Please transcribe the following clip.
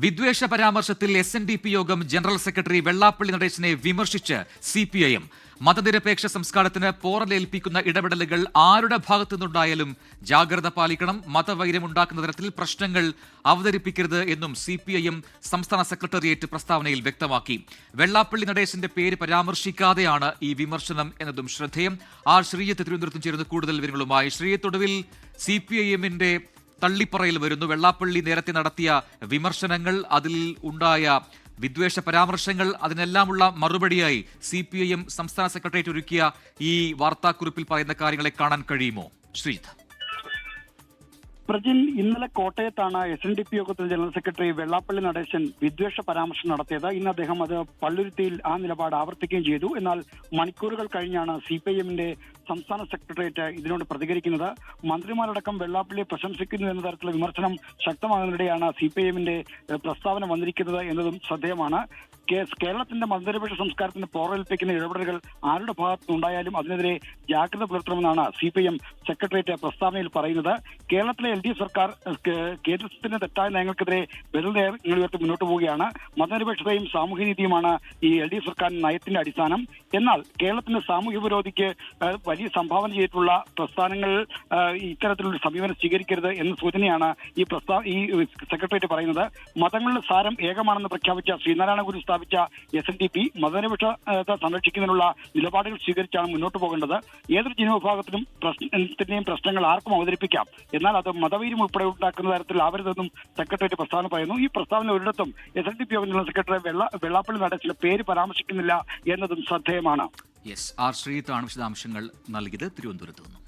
വിദ്വേഷ പരാമർശത്തിൽ SNDP യോഗം ജനറൽ സെക്രട്ടറി വെള്ളാപ്പള്ളി നടേശനെ വിമർശിച്ച് CPIM. മതനിരപേക്ഷ സംസ്കാരത്തിന് പോറലേൽപ്പിക്കുന്ന ഇടപെടലുകൾ ആരുടെ ഭാഗത്തുനിന്നുണ്ടായാലും ജാഗ്രത പാലിക്കണം, മതവൈരമുണ്ടാക്കുന്ന തരത്തിൽ പ്രശ്നങ്ങൾ അവതരിപ്പിക്കരുത് എന്നും CPIM സംസ്ഥാന സെക്രട്ടേറിയറ്റ് പ്രസ്താവനയിൽ വ്യക്തമാക്കി. വെള്ളാപ്പള്ളി നടേശന്റെ പേര് പരാമർശിക്കാതെയാണ് ഈ വിമർശനം എന്നതും ശ്രദ്ധേയം. ശ്രീയത്ത് തിരുവനന്തപുരത്തും ചേർന്ന് കൂടുതൽ വിവരങ്ങളുമായി. ശ്രീയത്തൊടുവിൽ CPIMന്റെ തള്ളിപ്പറയിൽ വരുന്നു. വെള്ളാപ്പള്ളി നേരത്തെ നടത്തിയ വിമർശനങ്ങൾ, അതിൽ ഉണ്ടായ വിദ്വേഷ പരാമർശങ്ങൾ, അതിനെല്ലാമുള്ള മറുപടിയായി CPIM സംസ്ഥാന സെക്രട്ടേറിയറ്റ് ഒരുക്കിയ ഈ വാർത്താക്കുറിപ്പിൽ പറയുന്ന കാര്യങ്ങളെ കാണാൻ കഴിയുമോ ശ്രീജിത്ത്? പ്രജിൻ, ഇന്നലെ കോട്ടയത്താണ് SNDP യോഗത്തിൽ ജനറൽ സെക്രട്ടറി വെള്ളാപ്പള്ളി നടേശൻ വിദ്വേഷ പരാമർശം നടത്തിയത്. ഇന്ന് അദ്ദേഹം അത് പള്ളുരുത്തിയിൽ ആ നിലപാട് ആവർത്തിക്കുകയും ചെയ്തു. എന്നാൽ മണിക്കൂറുകൾ കഴിഞ്ഞാണ് CPIMന്റെ സംസ്ഥാന സെക്രട്ടേറിയറ്റ് ഇതിനോട് പ്രതികരിക്കുന്നത്. മന്ത്രിമാരടക്കം വെള്ളാപ്പള്ളിയെ പ്രശംസിക്കുന്നു എന്ന തരത്തിലുള്ള വിമർശനം ശക്തമാകുന്നതിനിടെയാണ് CPIMന്റെ പ്രസ്താവന വന്നിരിക്കുന്നത് എന്നതും ശ്രദ്ധേയമാണ്. കേരളത്തിന്റെ മതനിരപേക്ഷ സംസ്കാരത്തിന് പോറലേൽപ്പിക്കുന്ന ഇടപെടലുകൾ ആരുടെ ഭാഗത്തുനിന്നുണ്ടായാലും അതിനെതിരെ ജാഗ്രത പുലർത്തണമെന്നാണ് CPIM സെക്രട്ടേറിയറ്റ് പ്രസ്താവനയിൽ പറയുന്നത്. കേരളത്തിലെ LDF സർക്കാർ കേന്ദ്രത്തിന്റെ തെറ്റായ നയങ്ങൾക്കെതിരെ വിരൽ ഉയർത്തി മുന്നോട്ട് പോവുകയാണ്. മതനിരപേക്ഷതയും സാമൂഹ്യനീതിയുമാണ് ഈ LDF സർക്കാരിന്റെ നയത്തിന്റെ അടിസ്ഥാനം. എന്നാൽ കേരളത്തിന്റെ സാമൂഹ്യ പുരോഗതിക്ക് വലിയ സംഭാവന ചെയ്തിട്ടുള്ള പ്രസ്ഥാനങ്ങൾ ഇത്തരത്തിലുള്ള സമീപനം സ്വീകരിക്കരുത് എന്ന സൂചനയാണ് ഈ സെക്രട്ടേറിയറ്റ് പറയുന്നത്. മതങ്ങളുടെ സാരം ഏകമാണെന്ന് പ്രഖ്യാപിച്ച ശ്രീനാരായണ ഗുരു സ്ഥാപിച്ച SNDP മതനിരപേക്ഷത സംരക്ഷിക്കുന്നതിനുള്ള നിലപാടുകൾ സ്വീകരിച്ചാണ് മുന്നോട്ട് പോകേണ്ടത്. ഏതൊരു ജനവിഭാഗത്തിന്റെയും പ്രശ്നങ്ങൾ ആർക്കും അവതരിപ്പിക്കാം, എന്നാൽ അത് മതവൈര്യം ഉൾപ്പെടെ ഉണ്ടാക്കുന്ന തരത്തിൽ ആവരുതെന്നും സെക്രട്ടേറിയറ്റ് പ്രസ്താവന പറയുന്നു. ഈ പ്രസ്താവന ഒരിടത്തും SNDP ജനറൽ സെക്രട്ടറി വെള്ളാപ്പള്ളി നടേശന്റെ പേര് പരാമർശിക്കുന്നില്ല എന്നതും ശ്രദ്ധേയമാണ്. ശ്രീജിത്താണ് വിശദാംശങ്ങൾ നൽകിയത് തിരുവനന്തപുരത്ത് നിന്നും.